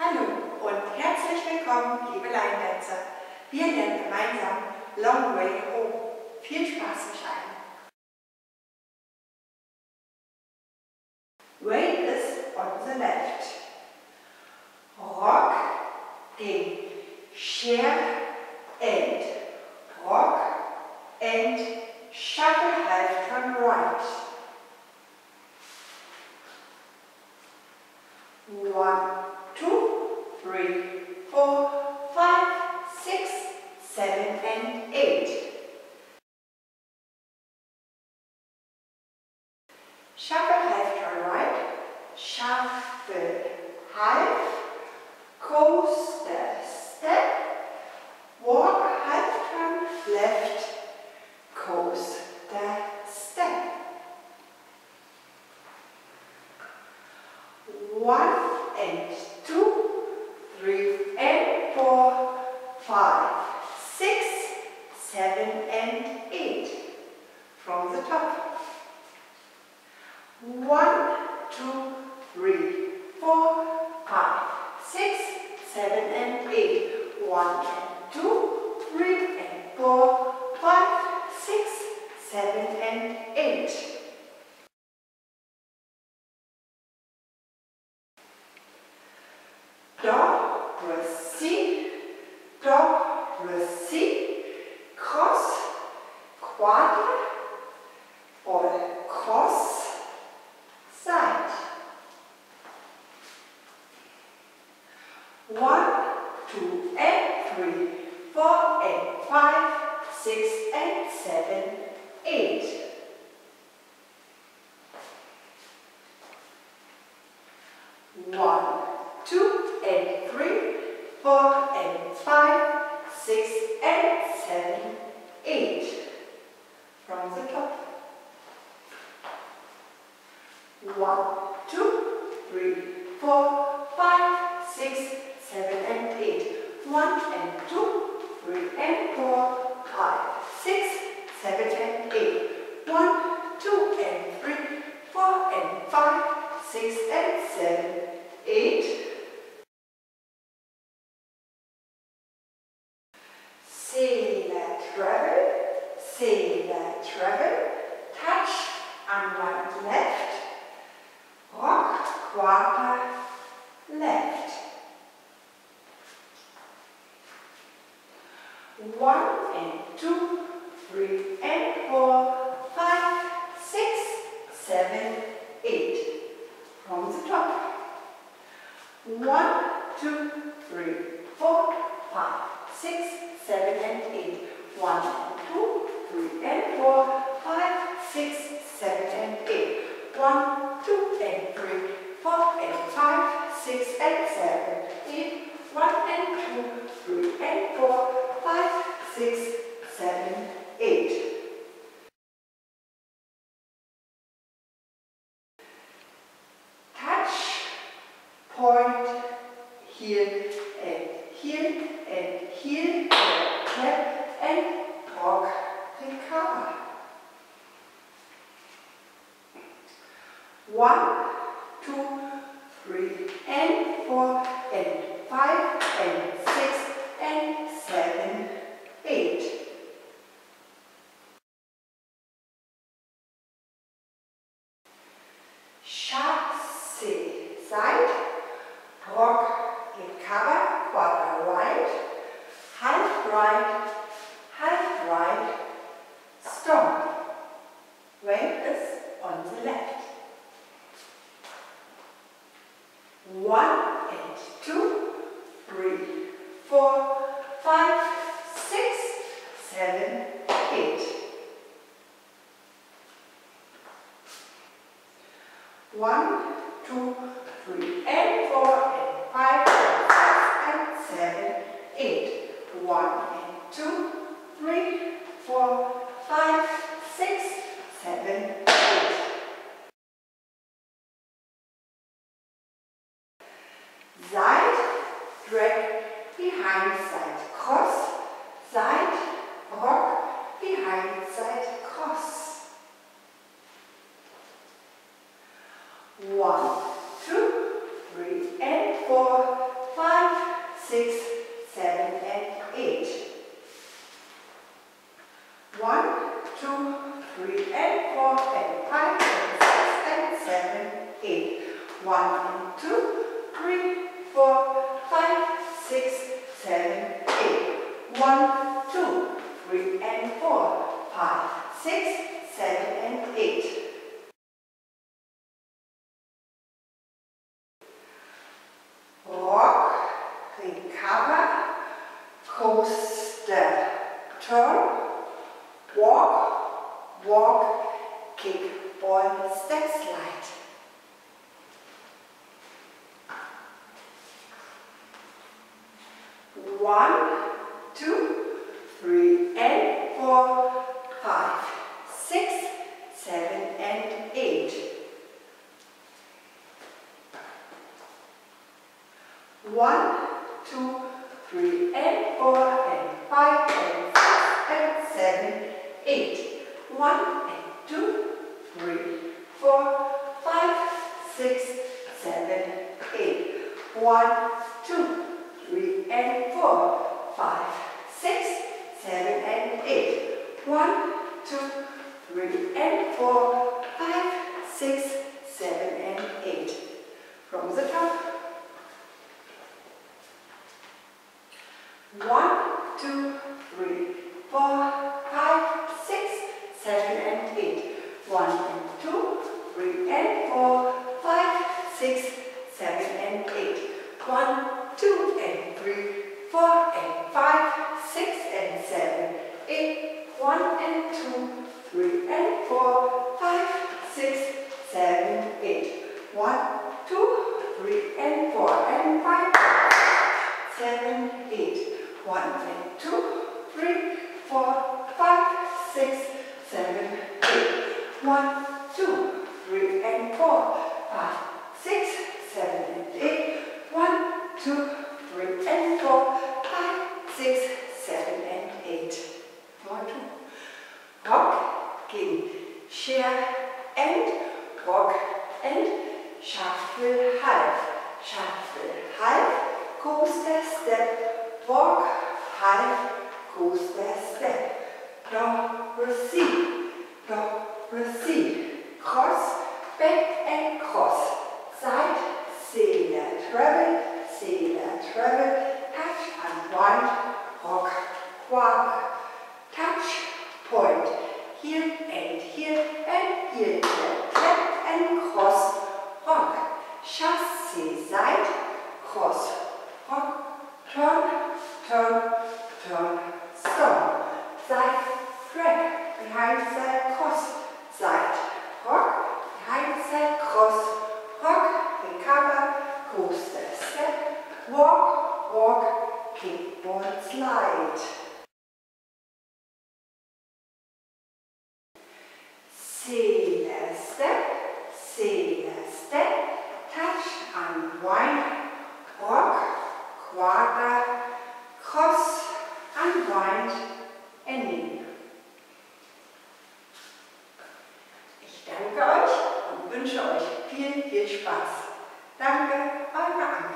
Hallo und herzlich willkommen, liebe Line-Dancer. Wir lernen gemeinsam Long Way Home. Viel Spaß euch allen. Way is on the left. Rock gegen share and rock and shuffle half turn right. 1, 2, 3, 4, 5, 6, 7 and 8. Shuffle half turn right, shuffle half, coaster step, walk half turn left, coaster step. 1 and 2, 3 and 4, 5, 6, 7 and 8. From the top. 1, 2, 3, 4, 5, 6, 7 and 8. 1 and 2, 3 and 4, 5, 6, 7 and 8. Do, re, cross, quarter, or cross, side. 1, 2 and 3, 4 and 5, 6 and 7, 8. 1, 2 and 3, 4 and 5, 6 and 7, 8. From the top. 1, 2, 3, 4, 5, 6, 7 and 8. 1 and 2, 3 and 4, 5, 6, 7 and 8. 1, 2 and 3, 4 and 5, 6 and 7, 8. Sailor travel, touch on right left, rock quarter left. 1 and 2, 3 and 4, 5, 6, 7, 8. From the top. 1, 2, 3, 4, 5, 6, 7 and 8. 1 and 2, 3 and 4, 5, 6, 7 and 8. 1, 2 and 3, 4 and 5, 6 and 7, 8. 1 and 2, 3 and 4, 5, 6, 7, 8. Touch, point, heel and heel and heel, clap and rock, recover. 1, 2, 3 and 4 and 5 and 6 and 7, 8. Chassé, side, rock, recover, quarter right, half right, stomp. Weight is on the left. 1 and 2, 3, 4, 5, 6, 7, 8. 1, 2, 3 and 4 and 5 and 6 and 7, 8. 1 and 2, 3, 4, 5, 6, 7, 8. Side, drag, behind side, cross, side, rock, behind side, cross. 1, 2, 3 and 4, 5, 6, 7, and 8. 1, 2, 3, and 4, and 5, and 6, and 7, 8. 1 and 2, 3, 4, 5, 6, 7, 8. 1, 2, 3, and 4, 5, 6, 7, and 8. Rock, recover, coaster, turn, walk, walk, kick, ball, step, slide. One, 2, 3, and 4, 5, 6, 7, and 8. 1, 2, 3, and 4, and 5, and 6, and 7, 8. 1 and 2, 3, 4, 5, 6, 7, 8. 1, 2, 3, and 4, 5, 6, 7, and 8. 1, 2, 3, and 4, 5, 6, 7, and 8. From the top. 1, 2, 3, 4, 5, 6, 7, and 8. 1 and 2, 3, and 4, 5, 6, 7, and 8. 1, 2, and 3, 4, and 5, 6, and 7, 8. 1 and 2, 3, and 4, 5, 6, 7, 8. 1, 2, 3, and 4, and 5, 7, 8. 1 and 2, 3, 4, 5, 6, 7, 8. 1, 2, 3, and 4, 5, 6, 7, and 8. 1, 2, 3, and 4, 5, 6, 7, and 8. 1, 2. Rock, gegen share and rock and shuffle half. Shuffle half, coaster step, walk half, coaster step. Do, receive, cross, back and cross. Side, sailor, travel, touch, unwind, rock, quarter. Touch, point, here, and here, clap, and cross, rock. Chassé, side, cross, rock, turn, stone. Side, drag, behind, side, cross, side, rock, behind, side, cross, rock, recover, coaster, step, walk, kick, ball, slide. Sailor, step, touch, unwind, rock, quarter, cross, unwind, ending. Ich danke euch und wünsche euch viel Spaß. Danke, eure Anke.